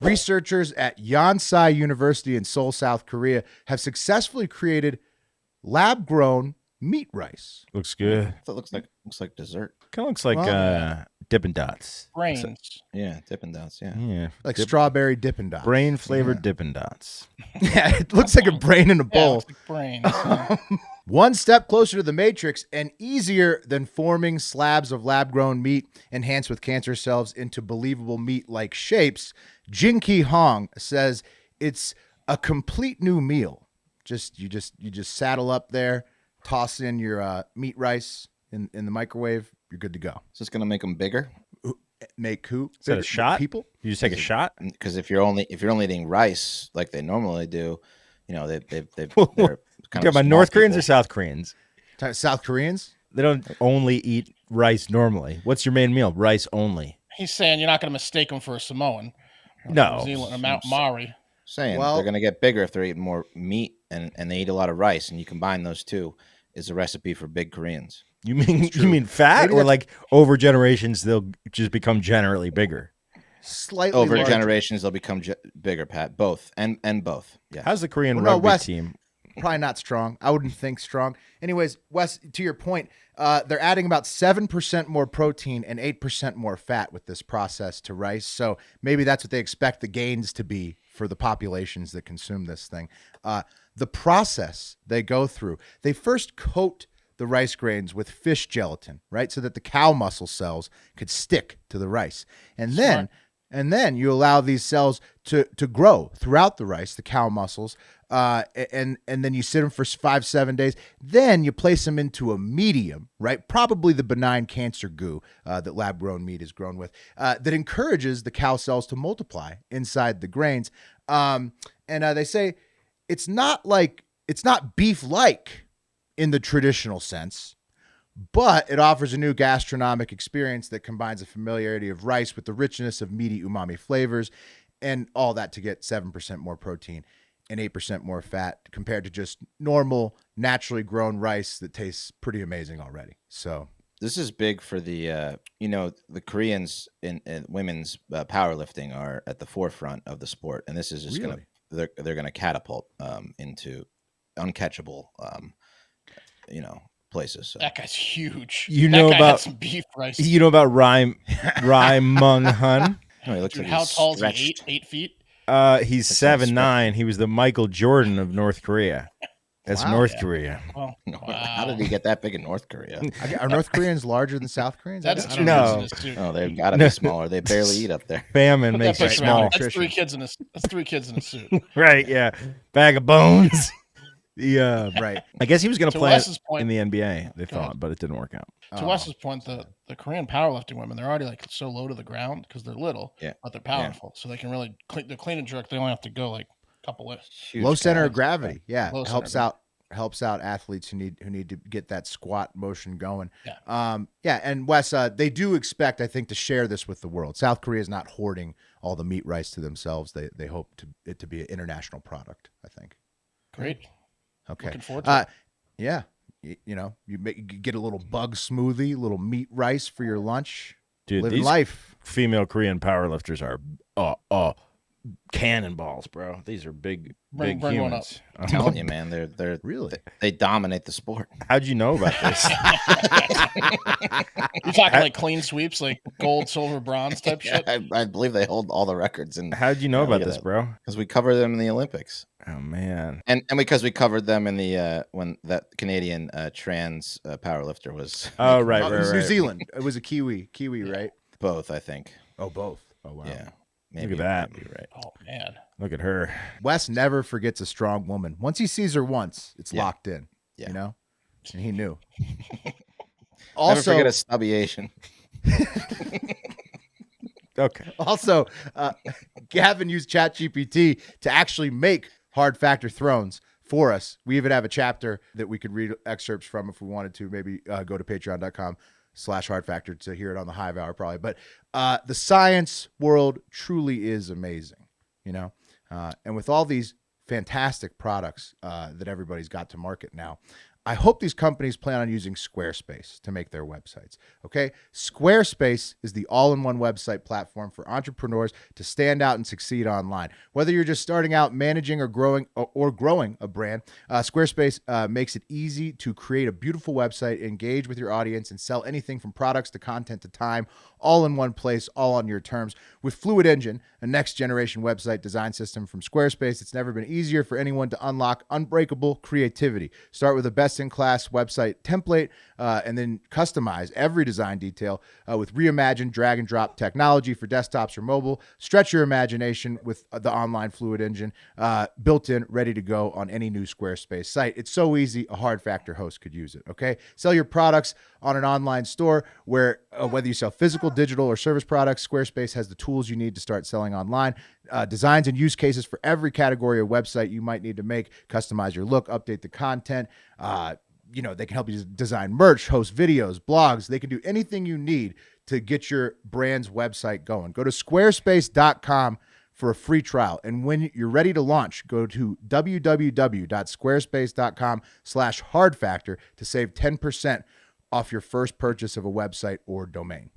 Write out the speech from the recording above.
Researchers at Yonsei University in Seoul, South Korea, have successfully created lab-grown meat rice. Looks good. That looks like dessert. Kind of looks like Dippin' Dots. Brains. Yeah, Dippin' Dots. Yeah. Yeah. Like strawberry Dippin' Dots. Brain-flavored Dippin' Dots. Yeah, it looks like a brain in a Yeah, it bowl. looks like brains. Yeah. One step closer to the matrix and easier than forming slabs of lab-grown meat enhanced with cancer cells into believable meat-like shapes, Jinki Hong says it's a complete new meal. You just saddle up there, toss in your meat rice in the microwave, you're good to go. Is this gonna make them bigger? Make who? Is that a shot? People? You just take a shot? Because if you're only eating rice like they normally do, they're kind You of talking about small North Koreans people. or South Koreans? South Koreans? They don't only eat rice normally. What's your main meal? Rice only. He's saying you're not going to mistake him for a Samoan. Or No. New Zealand or Mount Maori. Saying Well- they're gonna get bigger if they're eating more meat and they eat a lot of rice, and you combine those two, is a recipe for big Koreans. You mean fat, Maybe or that's- like over generations they'll just become generally bigger? Slightly Over larger. generations, they'll become bigger, Pat. Both and both. Yeah. How's the Korean Well, no, rugby Wes- team? Probably not strong. I wouldn't think strong. Anyways, Wes, to your point, they're adding about 7% more protein and 8% more fat with this process to rice. So maybe that's what they expect the gains to be for the populations that consume this thing. The process they go through, they first coat the rice grains with fish gelatin, right? So that the cow muscle cells could stick to the rice. And then you allow these cells to grow throughout the rice, the cow muscles, and then you sit them for 5-7 days. Then you place them into a medium, right? Probably the benign cancer goo that lab-grown meat is grown with, that encourages the cow cells to multiply inside the grains. And they say it's not beef-like in the traditional sense, but it offers a new gastronomic experience that combines the familiarity of rice with the richness of meaty umami flavors, and all that to get 7% more protein and 8% more fat compared to just normal, naturally grown rice that tastes pretty amazing already. So This is big for the the Koreans in women's powerlifting are at the forefront of the sport, and this is just Really? they're gonna catapult into uncatchable places. So. That guy's huge. You That know guy about- had some beef rice. You know about Rai Mung Hun? No, he looks Dude, like how he's tall is he? stretched. 8 feet? He's sounds 7'9". He was the Michael Jordan of North Korea. That's Wow. North Yeah. Korea. Well, How did he get that big in North Korea? are North Koreans larger than South Koreans? That's I two don't No. know. kids in a suit. Oh, they've got to be smaller. They barely eat up there. Famine Put that makes it picture small. out. That's Nutrition. three kids in a suit. Right, yeah. Bag of bones. Yeah. Right. I guess he was going to To play Wes's point- in the NBA, they Go thought, ahead. but it didn't work out. To Wes's point, the Korean powerlifting women, they're already like so low to the ground because they're little, Yeah. but they're powerful. So they can really they're clean and jerk. They only have to go like a couple lifts. Huge Low center of guys. gravity. Yeah. Low center helps of helps out athletes who need to get that squat motion going. Yeah. And Wes, they do expect, I think, to share this with the world. South Korea is not hoarding all the meat rice to themselves. They hope it to be an international product, I think. Great. Okay. Looking forward to it. Yeah. You get a little bug smoothie, a little meat rice for your lunch. Dude, Living these life. female Korean powerlifters are cannonballs, bro. These are big Bring one humans. I'm telling you, man, they're Really? they dominate the sport. How'd you know about this? You're talking like clean sweeps, like gold, silver, bronze type shit. I believe they hold all the records, and How'd you know Yeah, about look at this, that. bro? because we cover them in the Olympics, Oh man. and because we covered them in the when that Canadian trans powerlifter was Oh right, Oh, right, it was right. New Zealand. It was a Kiwi, right? both, I think. Oh, both. Oh, wow. Yeah, Look at that. Maybe right. Oh man. Look at her. Wes never forgets a strong woman. Once he sees her once, it's Yeah. locked in. Yeah. You know? And he knew. Never Also, forget a stubby Asian. Okay. Also, Gavin used ChatGPT to actually make Hard Factor Thrones for us. We even have a chapter that we could read excerpts from if we wanted to. Maybe go to patreon.com/Hard Factor to hear it on the Hive Hour, probably. But the science world truly is amazing, you know? And with all these fantastic products that everybody's got to market now, I hope these companies plan on using Squarespace to make their websites. Okay. Squarespace is the all-in-one website platform for entrepreneurs to stand out and succeed online. Whether you're just starting out, managing, or growing a brand, Squarespace makes it easy to create a beautiful website, engage with your audience, and sell anything from products to content to time, all in one place, all on your terms. With Fluid Engine, a next-generation website design system from Squarespace, it's never been easier for anyone to unlock unbreakable creativity. Start with a best-in-class website template and then customize every design detail with reimagined drag-and-drop technology for desktops or mobile. Stretch your imagination with the online Fluid Engine, built in, ready to go on any new Squarespace site. It's so easy, a Hard Factor host could use it, okay? Sell your products on an online store where whether you sell physical, digital, or service products, Squarespace has the tools you need to start selling online. Designs and use cases for every category or website you might need to make. Customize your look, update the content. They can help you design merch, host videos, blogs. They can do anything you need to get your brand's website going. Go to squarespace.com for a free trial. And when you're ready to launch, go to www.squarespace.com/hardfactor to save 10% off your first purchase of a website or domain.